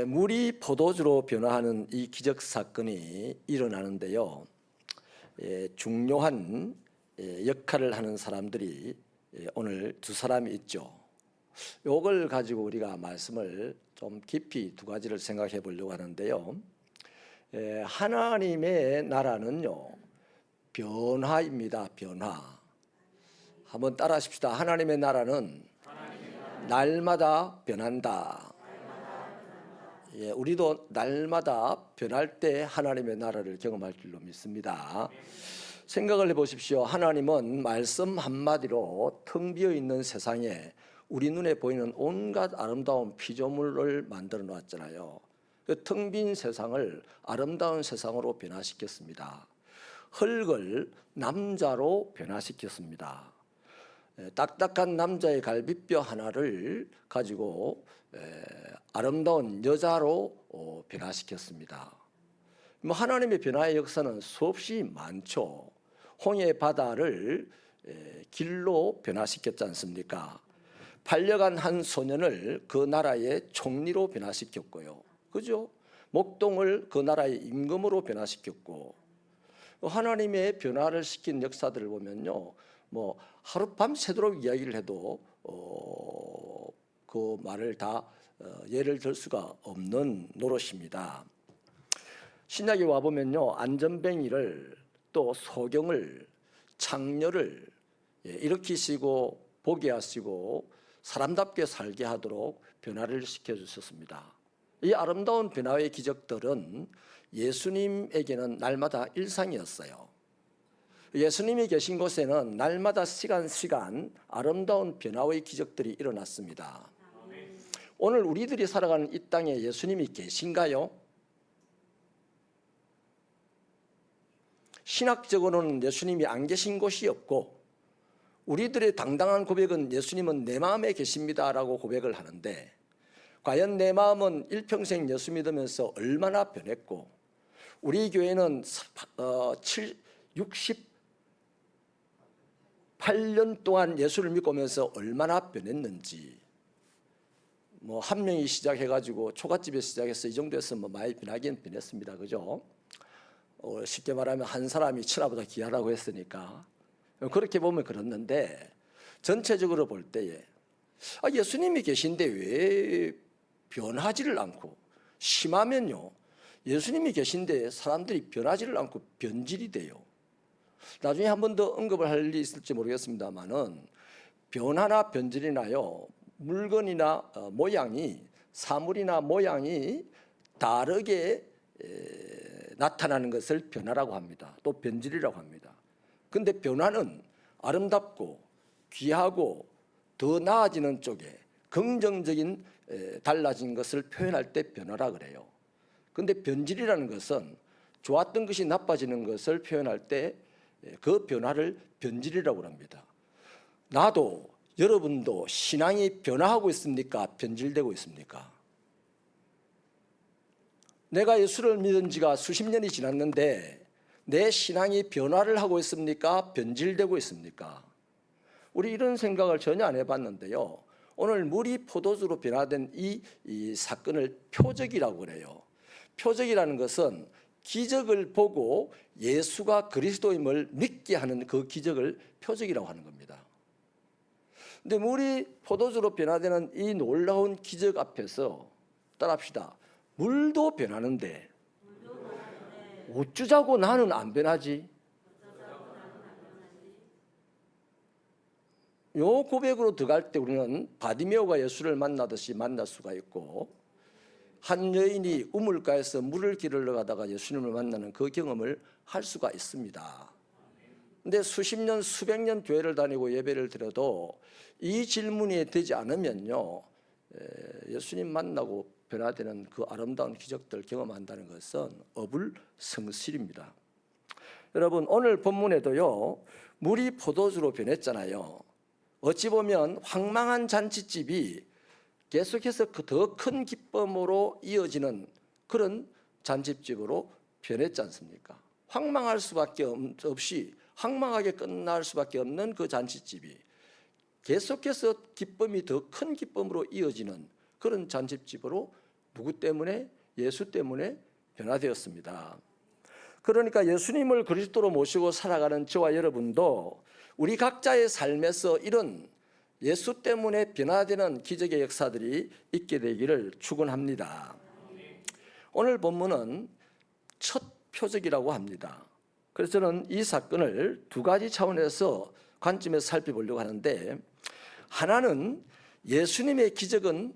물이 포도주로 변화하는 이 기적 사건이 일어나는데요. 중요한 역할을 하는 사람들이 오늘 두 사람이 있죠. 이걸 가지고 우리가 말씀을 좀 깊이 두 가지를 생각해 보려고 하는데요. 하나님의 나라는요, 변화입니다. 변화. 한번 따라하십시다. 하나님의 나라는 날마다 변한다. 우리도 날마다 변할 때 하나님의 나라를 경험할 줄로 믿습니다. 생각을 해보십시오. 하나님은 말씀 한마디로 텅 비어있는 세상에 우리 눈에 보이는 온갖 아름다운 피조물을 만들어 놓았잖아요. 그 텅 빈 세상을 아름다운 세상으로 변화시켰습니다. 흙을 남자로 변화시켰습니다. 딱딱한 남자의 갈비뼈 하나를 가지고 아름다운 여자로 변화시켰습니다. 하나님의 변화의 역사는 수없이 많죠. 홍해 바다를 길로 변화시켰지 않습니까? 반려간 한 소년을 그 나라의 총리로 변화시켰고요. 그죠? 목동을 그 나라의 임금으로 변화시켰고, 하나님의 변화를 시킨 역사들을 보면요, 하룻밤 새도록 이야기를 해도 그 말을 다 예를 들 수가 없는 노릇입니다. 신약에 와 보면요, 안전뱅이를 또 소경을 창녀를 일으키시고 보게 하시고 사람답게 살게 하도록 변화를 시켜주셨습니다. 이 아름다운 변화의 기적들은 예수님에게는 날마다 일상이었어요. 예수님이 계신 곳에는 날마다 시간 아름다운 변화의 기적들이 일어났습니다. 오늘 우리들이 살아가는 이 땅에 예수님이 계신가요? 신학적으로는 예수님이 안 계신 곳이 없고, 우리들의 당당한 고백은 예수님은 내 마음에 계십니다라고 고백을 하는데, 과연 내 마음은 일평생 예수 믿으면서 얼마나 변했고, 우리 교회는 68년 동안 예수를 믿고 오면서 얼마나 변했는지, 한 명이 시작해가지고 초가집에 시작해서 이 정도 했으면 많이 변하긴 변했습니다. 그죠? 쉽게 말하면 한 사람이 천하보다 귀하다고 했으니까 그렇게 보면 그렇는데, 전체적으로 볼 때에 예수님이 계신데 왜 변하지를 않고, 심하면요 예수님이 계신데 사람들이 변하지를 않고 변질이 돼요. 나중에 한 번 더 언급을 할 일이 있을지 모르겠습니다만은, 변화나 변질이나요, 물건이나 모양이, 사물이나 모양이 다르게 나타나는 것을 변화라고 합니다. 또 변질이라고 합니다. 그런데 변화는 아름답고 귀하고 더 나아지는 쪽에 긍정적인 달라진 것을 표현할 때 변화라 그래요. 그런데 변질이라는 것은 좋았던 것이 나빠지는 것을 표현할 때 그 변화를 변질이라고 합니다. 나도 여러분도 신앙이 변화하고 있습니까? 변질되고 있습니까? 내가 예수를 믿은 지가 수십 년이 지났는데 내 신앙이 변화를 하고 있습니까? 변질되고 있습니까? 우리 이런 생각을 전혀 안 해봤는데요. 오늘 물이 포도주로 변화된 이 사건을 표적이라고 그래요. 표적이라는 것은 기적을 보고 예수가 그리스도임을 믿게 하는 그 기적을 표적이라고 하는 겁니다. 근데 물이 포도주로 변화되는 이 놀라운 기적 앞에서 따라합시다. 물도 변하는데 어쩌자고 나는 안 변하지? 요 고백으로 들어갈 때 우리는 바디메오가 예수를 만나듯이 만날 수가 있고, 한 여인이 우물가에서 물을 기르러 가다가 예수님을 만나는 그 경험을 할 수가 있습니다. 근데 수십 년, 수백 년 교회를 다니고 예배를 드려도 이 질문이 되지 않으면요, 예수님 만나고 변화되는 그 아름다운 기적들을 경험한다는 것은 어불성실입니다. 여러분, 오늘 본문에도요, 물이 포도주로 변했잖아요. 어찌 보면 황망한 잔치집이 계속해서 더 큰 기쁨으로 이어지는 그런 잔치집으로 변했지 않습니까? 황망할 수밖에 없이 황망하게 끝날 수밖에 없는 그 잔치집이 계속해서 기쁨이 더 큰 기쁨으로 이어지는 그런 잔치집으로 누구 때문에? 예수 때문에 변화되었습니다. 그러니까 예수님을 그리스도로 모시고 살아가는 저와 여러분도 우리 각자의 삶에서 이런 예수 때문에 변화되는 기적의 역사들이 있게 되기를 축원합니다. 오늘 본문은 첫 표적이라고 합니다. 그래서 저는 이 사건을 두 가지 차원에서 관점에서 살펴보려고 하는데, 하나는 예수님의 기적은,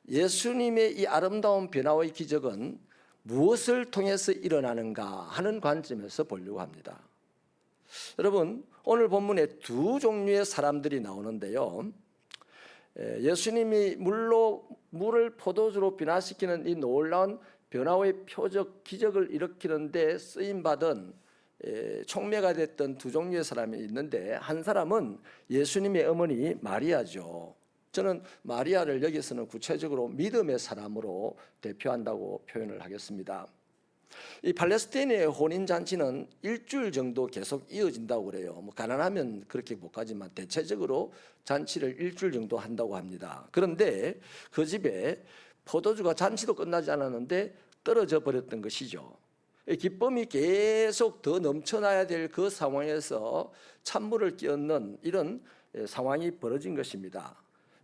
예수님의 이 아름다운 변화의 기적은 무엇을 통해서 일어나는가 하는 관점에서 보려고 합니다. 여러분, 오늘 본문에 두 종류의 사람들이 나오는데요, 예수님이 물을 포도주로 변화시키는 이 놀라운 변화의 표적, 기적을 일으키는데 쓰임받은 촉매가 됐던 두 종류의 사람이 있는데, 한 사람은 예수님의 어머니 마리아죠. 저는 마리아를 여기서는 구체적으로 믿음의 사람으로 대표한다고 표현을 하겠습니다. 이 팔레스타인의 혼인잔치는 일주일 정도 계속 이어진다고 그래요. 뭐 가난하면 그렇게 못 가지만 대체적으로 잔치를 일주일 정도 한다고 합니다. 그런데 그 집에 포도주가 잔치도 끝나지 않았는데 떨어져 버렸던 것이죠. 기쁨이 계속 더 넘쳐나야 될 그 상황에서 찬물을 끼얹는 이런 상황이 벌어진 것입니다.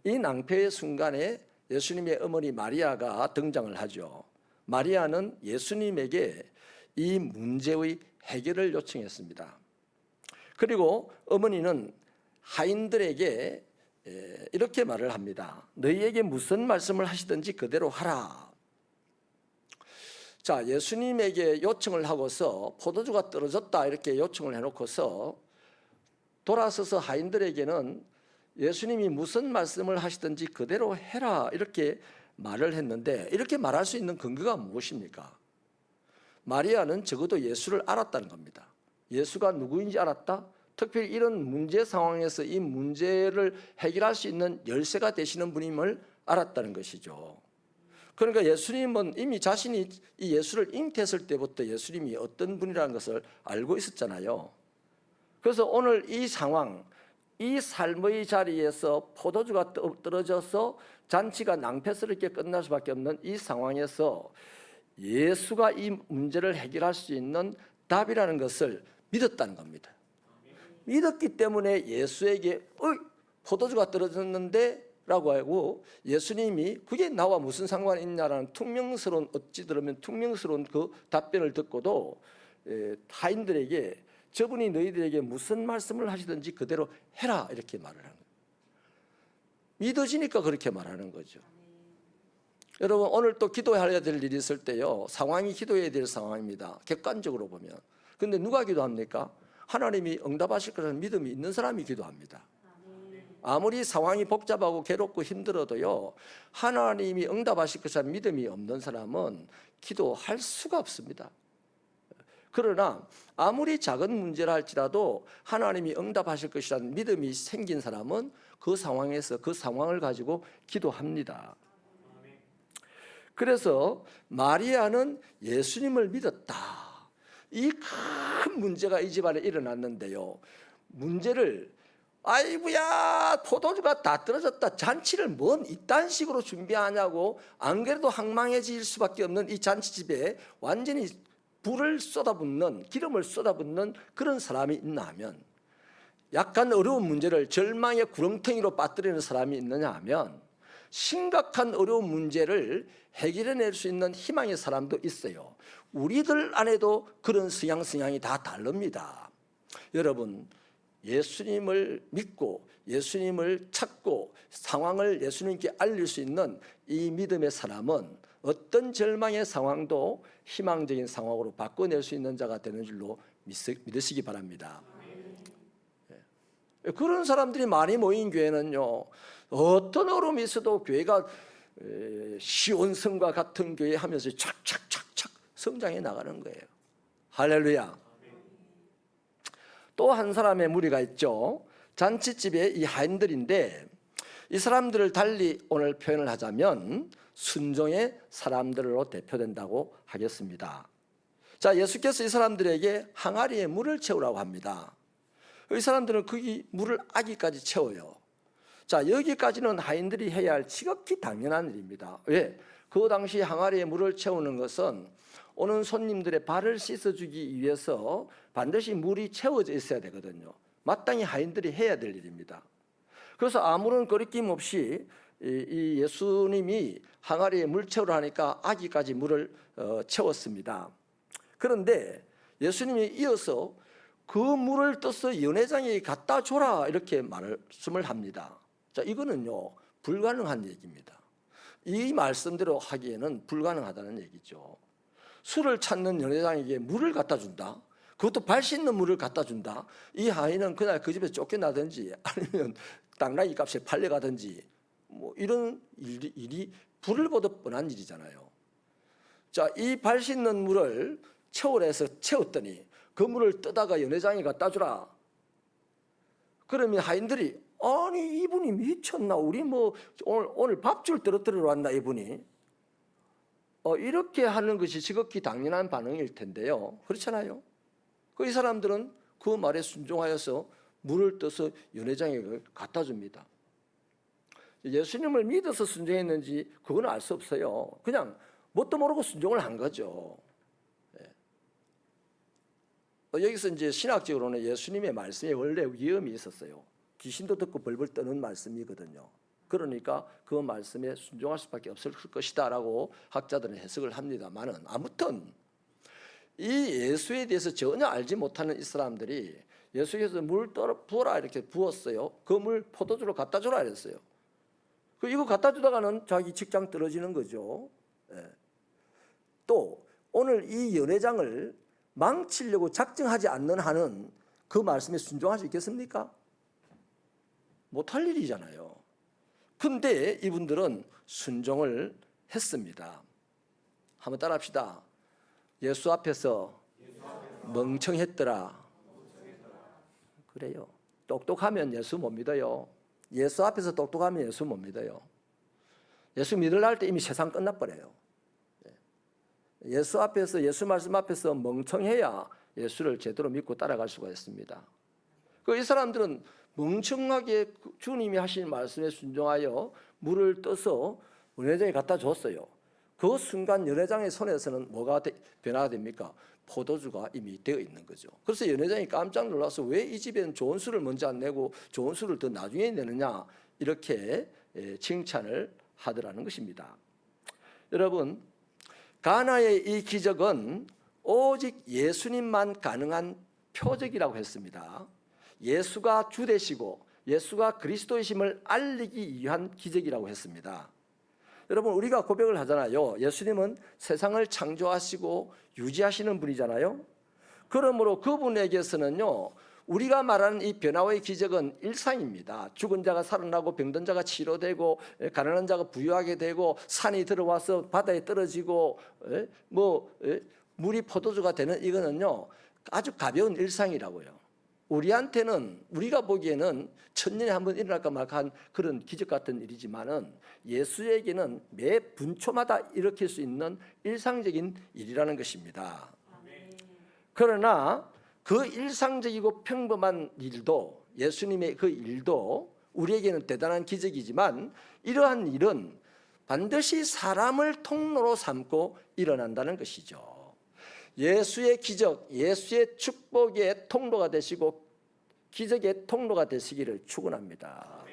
이 낭패의 순간에 예수님의 어머니 마리아가 등장을 하죠. 마리아는 예수님에게 이 문제의 해결을 요청했습니다. 그리고 어머니는 하인들에게 이렇게 말을 합니다. 너희에게 무슨 말씀을 하시든지 그대로 하라. 자, 예수님에게 요청을 하고서 포도주가 떨어졌다 이렇게 요청을 해놓고서 돌아서서 하인들에게는 예수님이 무슨 말씀을 하시든지 그대로 해라 이렇게 말을 했는데, 이렇게 말할 수 있는 근거가 무엇입니까? 마리아는 적어도 예수를 알았다는 겁니다. 예수가 누구인지 알았다? 특별히 이런 문제 상황에서 이 문제를 해결할 수 있는 열쇠가 되시는 분임을 알았다는 것이죠. 그러니까 예수님은 이미 자신이 이 예수를 잉태했을 때부터 예수님이 어떤 분이라는 것을 알고 있었잖아요. 그래서 오늘 이 상황, 이 삶의 자리에서 포도주가 떨어져서 잔치가 낭패스럽게 끝날 수밖에 없는 이 상황에서 예수가 이 문제를 해결할 수 있는 답이라는 것을 믿었다는 겁니다. 믿었기 때문에 예수에게 포도주가 떨어졌는데 라고 하고, 예수님이 그게 나와 무슨 상관이 있냐라는 퉁명스러운, 어찌 들으면 퉁명스러운 그 답변을 듣고도 타인들에게 저분이 너희들에게 무슨 말씀을 하시든지 그대로 해라 이렇게 말을 하는 거예요. 믿어지니까 그렇게 말하는 거죠. 여러분, 오늘 또 기도해야 될 일이 있을 때요, 상황이 기도해야 될 상황입니다. 객관적으로 보면. 근데 누가 기도합니까? 하나님이 응답하실 거라는 믿음이 있는 사람이 기도합니다. 아무리 상황이 복잡하고 괴롭고 힘들어도요, 하나님이 응답하실 것이라는 믿음이 없는 사람은 기도할 수가 없습니다. 그러나 아무리 작은 문제라 할지라도 하나님이 응답하실 것이라는 믿음이 생긴 사람은 그 상황에서 그 상황을 가지고 기도합니다. 그래서 마리아는 예수님을 믿었다. 이 큰 문제가 이 집안에 일어났는데요, 문제를 아이고야 포도주가 다 떨어졌다, 잔치를 뭔 이딴 식으로 준비하냐고, 안 그래도 황망해질 수밖에 없는 이 잔치집에 완전히 불을 쏟아붓는, 기름을 쏟아붓는 그런 사람이 있나 하면, 약간 어려운 문제를 절망의 구렁텅이로 빠뜨리는 사람이 있느냐 하면, 심각한 어려운 문제를 해결해낼 수 있는 희망의 사람도 있어요. 우리들 안에도 그런 성향이 다 다릅니다. 여러분, 예수님을 믿고 예수님을 찾고 상황을 예수님께 알릴 수 있는 이 믿음의 사람은 어떤 절망의 상황도 희망적인 상황으로 바꿔낼 수 있는 자가 되는 줄로 믿으시기 바랍니다. 그런 사람들이 많이 모인 교회는요, 어떤 어려움이 있어도 교회가 시온성과 같은 교회 하면서 착착착착 성장해 나가는 거예요. 할렐루야. 또 한 사람의 무리가 있죠. 잔치집에 이 하인들인데, 이 사람들을 달리 오늘 표현을 하자면 순종의 사람들로 대표된다고 하겠습니다. 자, 예수께서 이 사람들에게 항아리에 물을 채우라고 합니다. 이 사람들은 거기 물을 아기까지 채워요. 자, 여기까지는 하인들이 해야 할 지극히 당연한 일입니다. 왜? 그 당시 항아리에 물을 채우는 것은 오는 손님들의 발을 씻어주기 위해서 반드시 물이 채워져 있어야 되거든요. 마땅히 하인들이 해야 될 일입니다. 그래서 아무런 거리낌 없이 이 예수님이 항아리에 물 채우려 하니까 아기까지 물을 채웠습니다. 그런데 예수님이 이어서 그 물을 떠서 연회장에 갖다 줘라 이렇게 말씀을 합니다. 자, 이거는요 불가능한 얘기입니다. 이 말씀대로 하기에는 불가능하다는 얘기죠. 술을 찾는 연회장에게 물을 갖다 준다. 그것도 발 씻는 물을 갖다 준다. 이 하인은 그날 그 집에서 쫓겨나든지 아니면 당나귀 값에 팔려가든지 뭐 이런 일이 불을 보듯 뻔한 일이잖아요. 자, 이 발 씻는 물을 채우래서 채웠더니 그 물을 떠다가 연회장에 갖다 주라. 그러면 하인들이 아니 이분이 미쳤나? 우리 뭐 오늘 밥줄 떨어뜨리러 왔나 이분이? 이렇게 하는 것이 지극히 당연한 반응일 텐데요. 그렇잖아요. 이 사람들은 그 말에 순종하여서 물을 떠서 연회장에 갖다 줍니다. 예수님을 믿어서 순종했는지 그건 알 수 없어요. 그냥 뭣도 모르고 순종을 한 거죠. 여기서 이제 신학적으로는 예수님의 말씀에 원래 위험이 있었어요. 귀신도 듣고 벌벌 떠는 말씀이거든요. 그러니까 그 말씀에 순종할 수밖에 없을 것이다라고 학자들은 해석을 합니다만은 아무튼 이 예수에 대해서 전혀 알지 못하는 이 사람들이 예수께서 물 부어라 이렇게 부었어요. 그 물 포도주로 갖다 주라 이랬어요. 이거 갖다 주다가는 자기 직장 떨어지는 거죠. 또 오늘 이 연회장을 망치려고 작정하지 않는 한은 그 말씀에 순종할 수 있겠습니까? 못할 일이잖아요. 근데 이분들은 순종을 했습니다. 한번 따라합시다. 예수 앞에서 멍청했더라. 그래요. 똑똑하면 예수 못 믿어요. 예수 앞에서 똑똑하면 예수 못 믿어요. 예수 믿으려 할 때 이미 세상 끝나버려요. 예수 앞에서, 예수 말씀 앞에서 멍청해야 예수를 제대로 믿고 따라갈 수가 있습니다. 이 사람들은 멍청하게 주님이 하신 말씀에 순종하여 물을 떠서 연회장에 갖다 줬어요. 그 순간 연회장의 손에서는 뭐가 변화가 됩니까? 포도주가 이미 되어 있는 거죠. 그래서 연회장이 깜짝 놀라서 왜 이 집에는 좋은 술을 먼저 안 내고 좋은 술을 더 나중에 내느냐 이렇게 칭찬을 하더라는 것입니다. 여러분, 가나의 이 기적은 오직 예수님만 가능한 표적이라고 했습니다. 예수가 주 되시고 예수가 그리스도이심을 알리기 위한 기적이라고 했습니다. 여러분, 우리가 고백을 하잖아요. 예수님은 세상을 창조하시고 유지하시는 분이잖아요. 그러므로 그분에게서는요, 우리가 말하는 이 변화의 기적은 일상입니다. 죽은 자가 살아나고 병든 자가 치료되고 가난한 자가 부유하게 되고 산이 들어와서 바다에 떨어지고 물이 포도주가 되는 이거는요 아주 가벼운 일상이라고요. 우리한테는 우리가 보기에는 천년에 한 번 일어날까 말까한 그런 기적 같은 일이지만은 예수에게는 매 분초마다 일으킬 수 있는 일상적인 일이라는 것입니다. 그러나 그 일상적이고 평범한 일도, 예수님의 그 일도 우리에게는 대단한 기적이지만 이러한 일은 반드시 사람을 통로로 삼고 일어난다는 것이죠. 예수의 기적, 예수의 축복의 통로가 되시고 기적의 통로가 되시기를 축원합니다.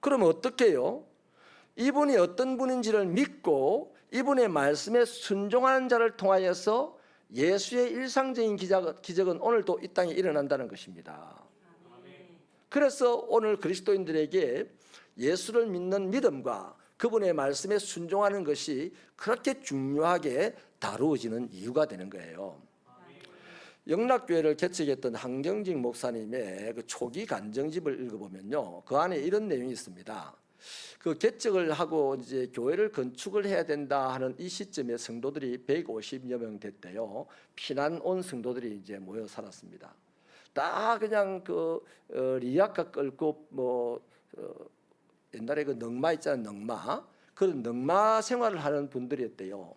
그러면 어떻게 해요? 이분이 어떤 분인지를 믿고 이분의 말씀에 순종하는 자를 통하여서 예수의 일상적인 기적은 오늘도 이 땅에 일어난다는 것입니다. 그래서 오늘 그리스도인들에게 예수를 믿는 믿음과 그분의 말씀에 순종하는 것이 그렇게 중요하게 다루어지는 이유가 되는 거예요. 영락교회를 개척했던 한경직 목사님의 그 초기 간증집을 읽어보면요, 그 안에 이런 내용이 있습니다. 그 개척을 하고 이제 교회를 건축을 해야 된다 하는 이 시점에 성도들이 150여 명 됐대요. 피난 온 성도들이 이제 모여 살았습니다. 다 그냥 리아카 끌고 옛날에 그 넝마 있잖아요, 넝마. 그런 넝마 생활을 하는 분들이었대요.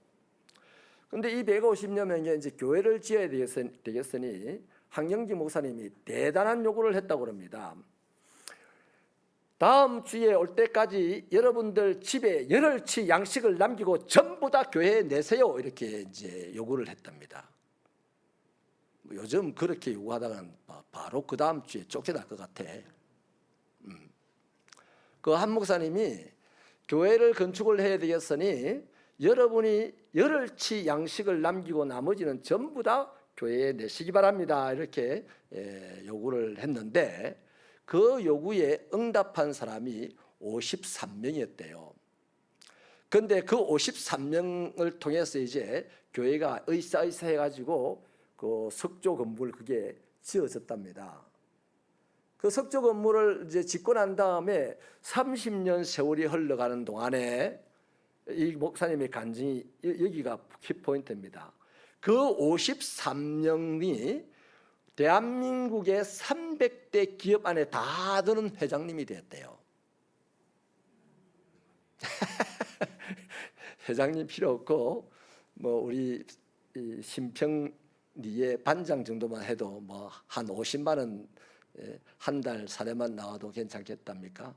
근데 이 150여 명이 이제 교회를 지어야 되겠으니 한경직 목사님이 대단한 요구를 했다고 합니다. 다음 주에 올 때까지 여러분들 집에 열흘치 양식을 남기고 전부 다 교회에 내세요. 이렇게 이제 요구를 했답니다. 요즘 그렇게 요구하다가는 바로 그 다음 주에 쫓겨날 것 같아. 그 한 목사님이 교회를 건축을 해야 되겠으니 여러분이 열흘치 양식을 남기고 나머지는 전부 다 교회에 내시기 바랍니다. 이렇게 요구를 했는데 그 요구에 응답한 사람이 53명이었대요. 그런데 그 53명을 통해서 이제 교회가 의사의사 해가지고 그 석조 건물 그게 지어졌답니다. 그 석조 건물을 이제 짓고 난 다음에 30년 세월이 흘러가는 동안에 이 목사님의 간증이 여기가 키포인트입니다. 그 53명이 대한민국의 300대 기업 안에 다 드는 회장님이 되었대요. 회장님 필요 없고 뭐 우리 심평리의 반장 정도만 해도 뭐 한 50만 원 한 달 사례만 나와도 괜찮겠답니까?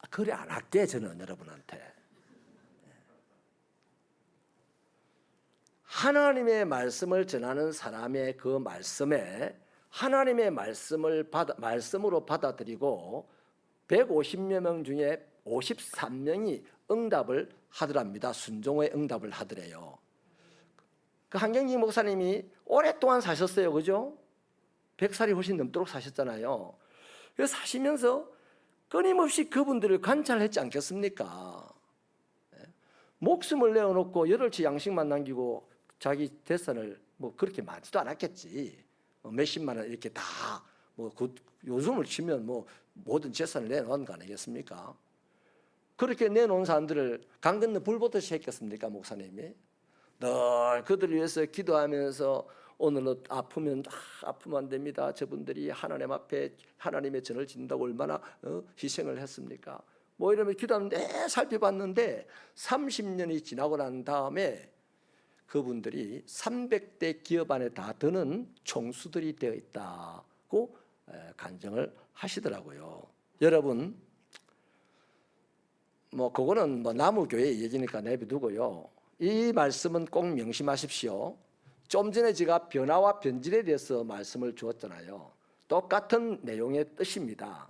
그래 안 할게 저는 여러분한테. 하나님의 말씀을 전하는 사람의 그 말씀에 하나님의 말씀으로 받아들이고 150여 명 중에 53명이 응답을 하더랍니다. 순종의 응답을 하더래요. 그 한경직 목사님이 오랫동안 사셨어요. 그죠? 100살이 훨씬 넘도록 사셨잖아요. 그래서 사시면서 끊임없이 그분들을 관찰했지 않겠습니까? 목숨을 내어놓고 열흘치 양식만 남기고 자기 재산을 뭐 그렇게 많지도 않았겠지. 몇십만 원 이렇게 다 뭐 요즘을 치면 뭐 모든 재산을 내놓은 거 아니겠습니까? 그렇게 내놓은 사람들을 강 건너 불 보듯이 했겠습니까, 목사님이? 늘 그들을 위해서 기도하면서 오늘은 아프면 아프면 안 됩니다. 저분들이 하나님 앞에 하나님의 전을 짓는다고 얼마나 희생을 했습니까? 뭐 이러면 기도하는데 살펴봤는데 30년이 지나고 난 다음에 그분들이 300대 기업 안에 다 드는 총수들이 되어 있다고 간증을 하시더라고요. 여러분, 뭐 그거는 뭐 나무교회 얘기니까 내비두고요. 이 말씀은 꼭 명심하십시오. 좀 전에 제가 변화와 변질에 대해서 말씀을 주었잖아요. 똑같은 내용의 뜻입니다.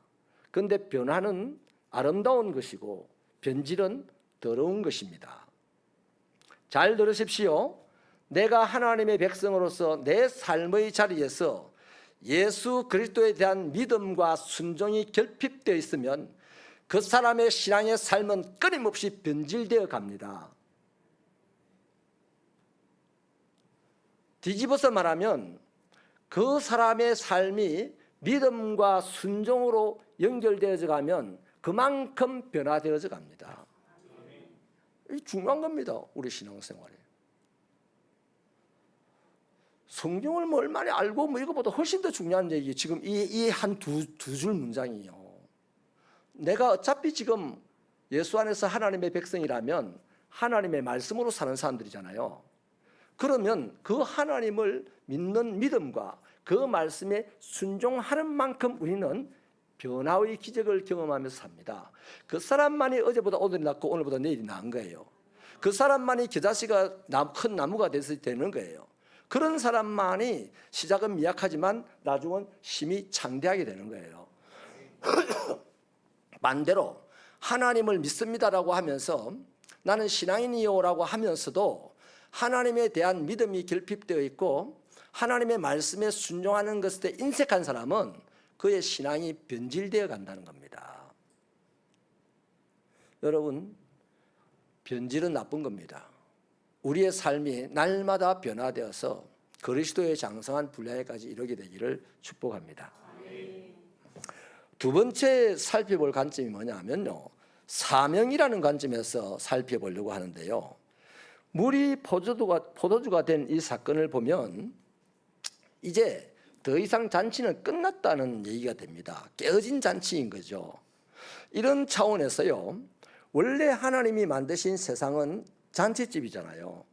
그런데 변화는 아름다운 것이고 변질은 더러운 것입니다. 잘 들으십시오. 내가 하나님의 백성으로서 내 삶의 자리에서 예수 그리스도에 대한 믿음과 순종이 결핍되어 있으면 그 사람의 신앙의 삶은 끊임없이 변질되어 갑니다. 뒤집어서 말하면 그 사람의 삶이 믿음과 순종으로 연결되어져 가면 그만큼 변화되어져 갑니다. 이 중요한 겁니다. 우리 신앙생활에. 성경을 뭐 얼마나 알고 뭐 이거보다 훨씬 더 중요한 얘기 지금 이 한 두 줄 문장이에요. 내가 어차피 지금 예수 안에서 하나님의 백성이라면 하나님의 말씀으로 사는 사람들이잖아요. 그러면 그 하나님을 믿는 믿음과 그 말씀에 순종하는 만큼 우리는 변화의 기적을 경험하면서 삽니다. 그 사람만이 어제보다 오늘이 낫고 오늘보다 내일이 나은 거예요. 그 사람만이 겨자씨가 큰 나무가 돼서 되는 거예요. 그런 사람만이 시작은 미약하지만 나중은 힘이 창대하게 되는 거예요. 반대로 하나님을 믿습니다라고 하면서 나는 신앙인이요라고 하면서도 하나님에 대한 믿음이 결핍되어 있고 하나님의 말씀에 순종하는 것에 인색한 사람은 그의 신앙이 변질되어 간다는 겁니다. 여러분, 변질은 나쁜 겁니다. 우리의 삶이 날마다 변화되어서 그리스도의 장성한 분량에까지 이르게 되기를 축복합니다. 두 번째 살펴볼 관점이 뭐냐면요, 사명이라는 관점에서 살펴보려고 하는데요. 물이 포도주가 된 이 사건을 보면 이제 더 이상 잔치는 끝났다는 얘기가 됩니다. 깨어진 잔치인 거죠. 이런 차원에서요, 원래 하나님이 만드신 세상은 잔치집이잖아요.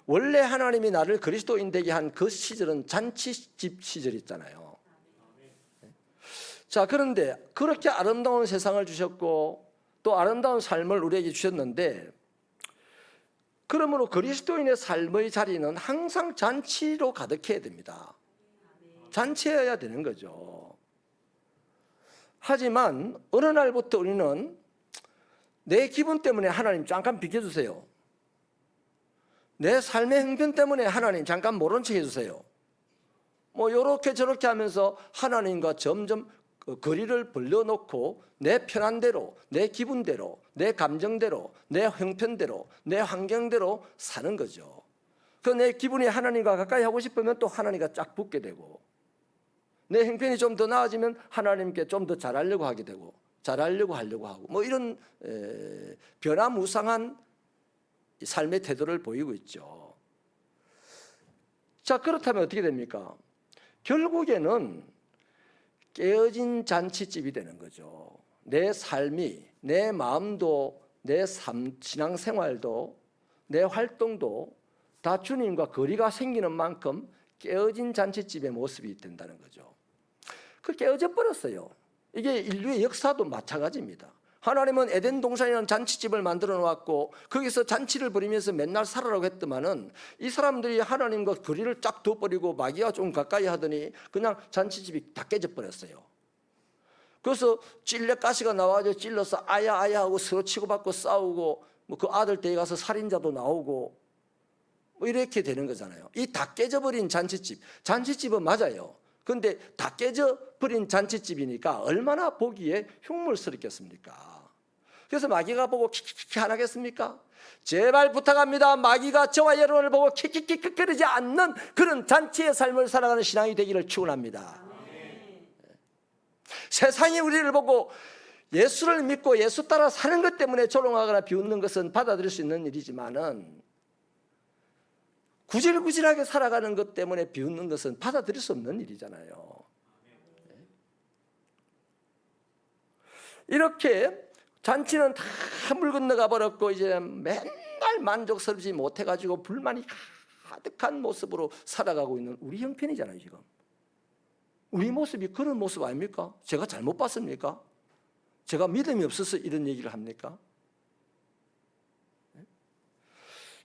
원래 하나님이 나를 그리스도인 되게 한 그 시절은 잔치집 시절이잖아요. 자, 그런데 그렇게 아름다운 세상을 주셨고 또 아름다운 삶을 우리에게 주셨는데, 그러므로 그리스도인의 삶의 자리는 항상 잔치로 가득해야 됩니다. 잔치해야 되는 거죠. 하지만 어느 날부터 우리는 내 기분 때문에 하나님 잠깐 비켜주세요, 내 삶의 형편 때문에 하나님 잠깐 모른 척 해주세요, 뭐 이렇게 저렇게 하면서 하나님과 점점 거리를 벌려놓고 내 편한대로, 내 기분대로, 내 감정대로, 내 형편대로, 내 환경대로 사는 거죠. 그 내 기분이 하나님과 가까이 하고 싶으면 또 하나님과 쫙 붙게 되고, 내 형편이 좀 더 나아지면 하나님께 좀 더 잘하려고 하게 되고, 잘하려고 하고, 뭐 이런 변화무쌍한 삶의 태도를 보이고 있죠. 자, 그렇다면 어떻게 됩니까? 결국에는 깨어진 잔치집이 되는 거죠. 내 삶이, 내 마음도, 내 신앙생활도, 내 활동도 다 주님과 거리가 생기는 만큼 깨어진 잔치집의 모습이 된다는 거죠. 그 깨어져 버렸어요. 이게 인류의 역사도 마찬가지입니다. 하나님은 에덴 동산이라는 잔치집을 만들어 놓았고 거기서 잔치를 벌이면서 맨날 살아라고 했더만은 이 사람들이 하나님과 거리를 쫙 둬버리고 마귀와 좀 가까이 하더니 그냥 잔치집이 다 깨져 버렸어요. 그래서 찔레가시가 나와서 찔러서 아야 하고 서로 치고받고 싸우고, 뭐 그 아들 댁에 가서 살인자도 나오고 뭐 이렇게 되는 거잖아요. 이 다 깨져버린 잔치집은 맞아요. 그런데 다 깨져버린 잔치집이니까 얼마나 보기에 흉물스럽겠습니까? 그래서 마귀가 보고 킥킥킥 안 하겠습니까? 제발 부탁합니다. 마귀가 저와 여러분을 보고 킥킥킥거리지 않는 그런 잔치의 삶을 살아가는 신앙이 되기를 축원합니다. 세상이 우리를 보고 예수를 믿고 예수 따라 사는 것 때문에 조롱하거나 비웃는 것은 받아들일 수 있는 일이지만은, 구질구질하게 살아가는 것 때문에 비웃는 것은 받아들일 수 없는 일이잖아요. 이렇게 잔치는 다 물 건너가 버렸고 이제 맨날 만족스럽지 못해가지고 불만이 가득한 모습으로 살아가고 있는 우리 형편이잖아요. 지금 우리 모습이 그런 모습 아닙니까? 제가 잘못 봤습니까? 제가 믿음이 없어서 이런 얘기를 합니까?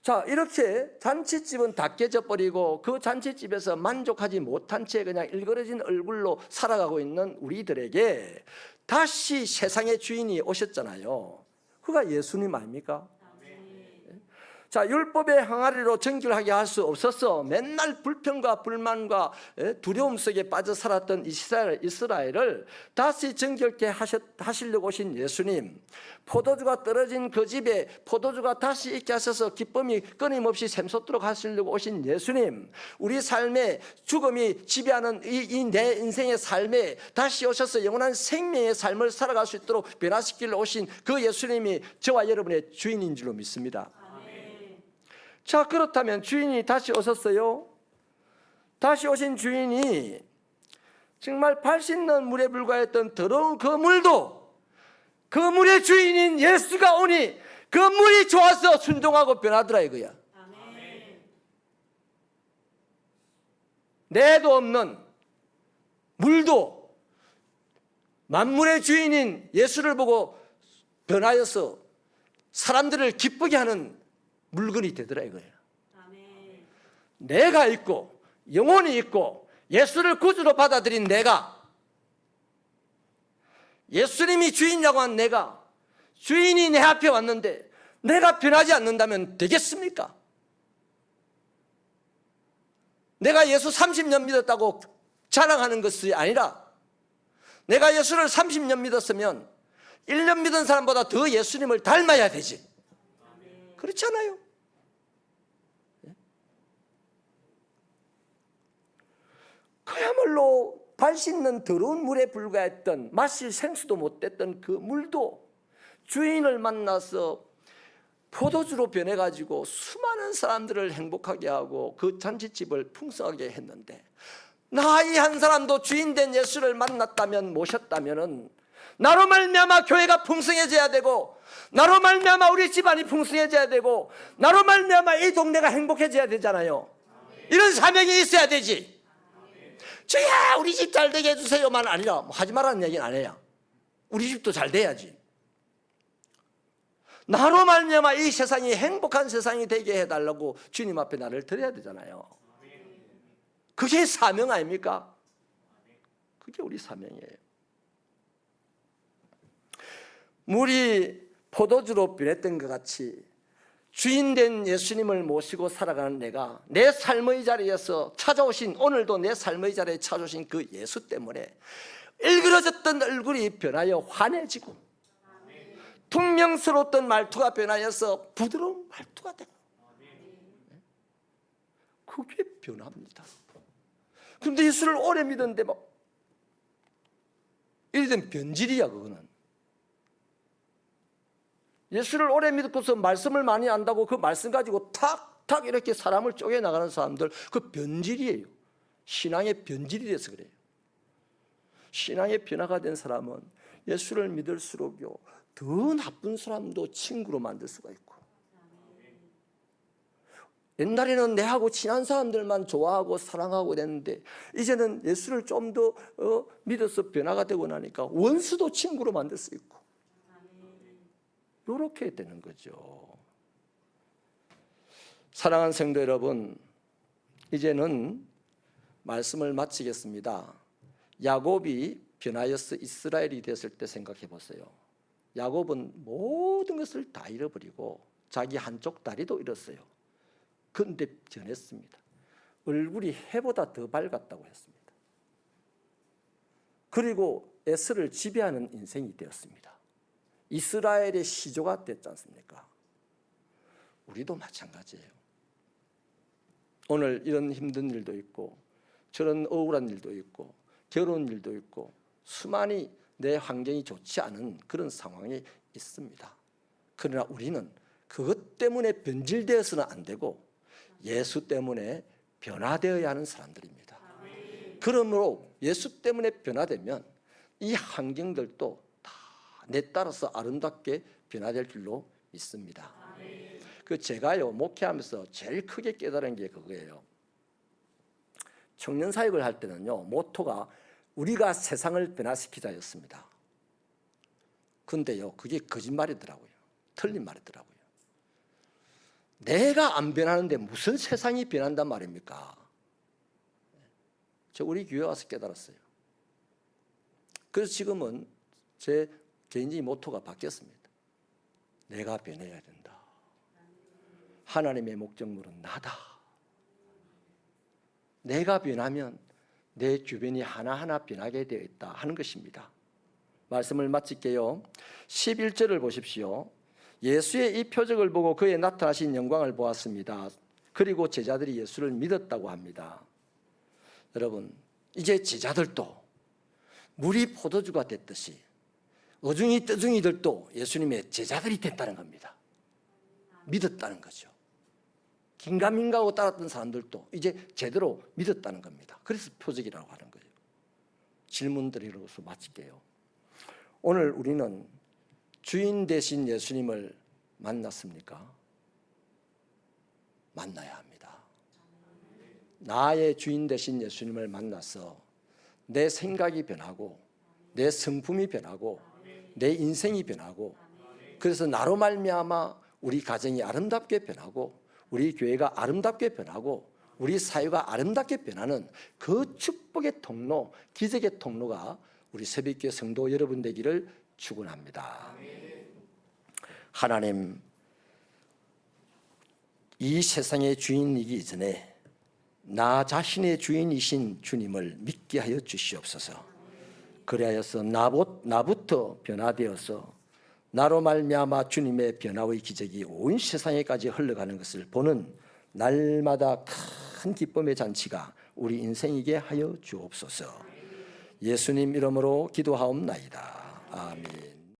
자, 이렇게 잔치집은 다 깨져버리고 그 잔치집에서 만족하지 못한 채 그냥 일그러진 얼굴로 살아가고 있는 우리들에게 다시 세상의 주인이 오셨잖아요. 그가 예수님 아닙니까? 자, 율법의 항아리로 정결하게 할 수 없어서 맨날 불평과 불만과 두려움 속에 빠져 살았던 이스라엘을 다시 정결케 하시려고 오신 예수님, 포도주가 떨어진 그 집에 포도주가 다시 있게 하셔서 기쁨이 끊임없이 샘솟도록 하시려고 오신 예수님, 우리 삶에 죽음이 지배하는 이 내 인생의 삶에 다시 오셔서 영원한 생명의 삶을 살아갈 수 있도록 변화시키려 오신 그 예수님이 저와 여러분의 주인인 줄로 믿습니다. 자, 그렇다면 주인이 다시 오셨어요. 다시 오신 주인이 정말 발 씻는 물에 불과했던 더러운 그 물도 그 물의 주인인 예수가 오니 그 물이 좋아서 순종하고 변하더라 이거야. 아멘. 내도 없는 물도 만물의 주인인 예수를 보고 변하여서 사람들을 기쁘게 하는 물건이 되더라 이거예요. 아멘. 내가 있고 영혼이 있고 예수를 구주로 받아들인 내가, 예수님이 주인이라고 한 내가, 주인이 내 앞에 왔는데 내가 변하지 않는다면 되겠습니까? 내가 예수 30년 믿었다고 자랑하는 것이 아니라 내가 예수를 30년 믿었으면 1년 믿은 사람보다 더 예수님을 닮아야 되지. 그렇지 않아요? 그야말로 발 씻는 더러운 물에 불과했던, 마실 생수도 못됐던 그 물도 주인을 만나서 포도주로 변해가지고 수많은 사람들을 행복하게 하고 그 잔치집을 풍성하게 했는데, 나 이 한 사람도 주인된 예수를 만났다면, 모셨다면은 나로 말미암아 교회가 풍성해져야 되고, 나로 말미암아 우리 집안이 풍성해져야 되고, 나로 말미암아 이 동네가 행복해져야 되잖아요. 이런 사명이 있어야 되지. 주야 우리 집 잘 되게 해주세요만 아니라 하지 말라는 얘기는 안 해요. 우리 집도 잘 돼야지. 나로 말미암아 이 세상이 행복한 세상이 되게 해달라고 주님 앞에 나를 드려야 되잖아요. 그게 사명 아닙니까? 그게 우리 사명이에요. 물이 포도주로 변했던 것 같이 주인된 예수님을 모시고 살아가는 내가 내 삶의 자리에서 찾아오신, 오늘도 내 삶의 자리에 찾아오신 그 예수 때문에 일그러졌던 얼굴이 변하여 환해지고 퉁명스러웠던 말투가 변하여서 부드러운 말투가 되고, 그게 변합니다. 그런데 예수를 오래 믿었는데 뭐 이러던 변질이야. 그거는 예수를 오래 믿고서 말씀을 많이 안다고 그 말씀 가지고 탁탁 이렇게 사람을 쪼개나가는 사람들, 그 변질이에요. 신앙의 변질이 돼서 그래요. 신앙의 변화가 된 사람은 예수를 믿을수록요 더 나쁜 사람도 친구로 만들 수가 있고, 옛날에는 내하고 친한 사람들만 좋아하고 사랑하고 그랬는데 이제는 예수를 좀 더 믿어서 변화가 되고 나니까 원수도 친구로 만들 수 있고, 이렇게 되는 거죠. 사랑하는 성도 여러분, 이제는 말씀을 마치겠습니다. 야곱이 변하여서 이스라엘이 됐을 때 생각해 보세요. 야곱은 모든 것을 다 잃어버리고 자기 한쪽 다리도 잃었어요. 그런데 변했습니다. 얼굴이 해보다 더 밝았다고 했습니다. 그리고 에스를 지배하는 인생이 되었습니다. 이스라엘의 시조가 됐지 않습니까? 우리도 마찬가지예요. 오늘 이런 힘든 일도 있고 저런 억울한 일도 있고 괴로운 일도 있고 수많이 내 환경이 좋지 않은 그런 상황이 있습니다. 그러나 우리는 그것 때문에 변질되어서는 안 되고 예수 때문에 변화되어야 하는 사람들입니다. 그러므로 예수 때문에 변화되면 이 환경들도 다 내 따라서 아름답게 변화될 줄로 믿습니다. 그 제가요 목회하면서 제일 크게 깨달은 게 그거예요. 청년 사역을 할 때는요 모토가 우리가 세상을 변화시키자였습니다. 근데요 그게 거짓말이더라고요. 틀린 말이더라고요. 내가 안 변하는데 무슨 세상이 변한단 말입니까? 저 우리 교회 와서 깨달았어요. 그래서 지금은 제 개인적인 모토가 바뀌었습니다. 내가 변해야 된다. 하나님의 목적물은 나다. 내가 변하면 내 주변이 하나하나 변하게 되어 있다 하는 것입니다. 말씀을 마칠게요. 11절을 보십시오. 예수의 이 표적을 보고 그의 나타나신 영광을 보았습니다. 그리고 제자들이 예수를 믿었다고 합니다. 여러분, 이제 제자들도 물이 포도주가 됐듯이 어중이 떠중이들도 예수님의 제자들이 됐다는 겁니다. 믿었다는 거죠. 긴가민가하고 따랐던 사람들도 이제 제대로 믿었다는 겁니다. 그래서 표적이라고 하는 거예요. 질문 드리고서 마칠게요. 오늘 우리는 주인 되신 예수님을 만났습니까? 만나야 합니다. 나의 주인 되신 예수님을 만나서 내 생각이 변하고 내 성품이 변하고 내 인생이 변하고, 그래서 나로 말미암아 우리 가정이 아름답게 변하고 우리 교회가 아름답게 변하고 우리 사회가 아름답게 변하는 그 축복의 통로, 기적의 통로가 우리 새벽교회 성도 여러분 되기를 축원합니다. 하나님, 이 세상의 주인이기 이전에 나 자신의 주인이신 주님을 믿게 하여 주시옵소서. 그리하여서 나부터 변화되어서 나로 말미암아 주님의 변화의 기적이 온 세상에까지 흘러가는 것을 보는 날마다 큰 기쁨의 잔치가 우리 인생이게 하여 주옵소서. 예수님 이름으로 기도하옵나이다. 아멘.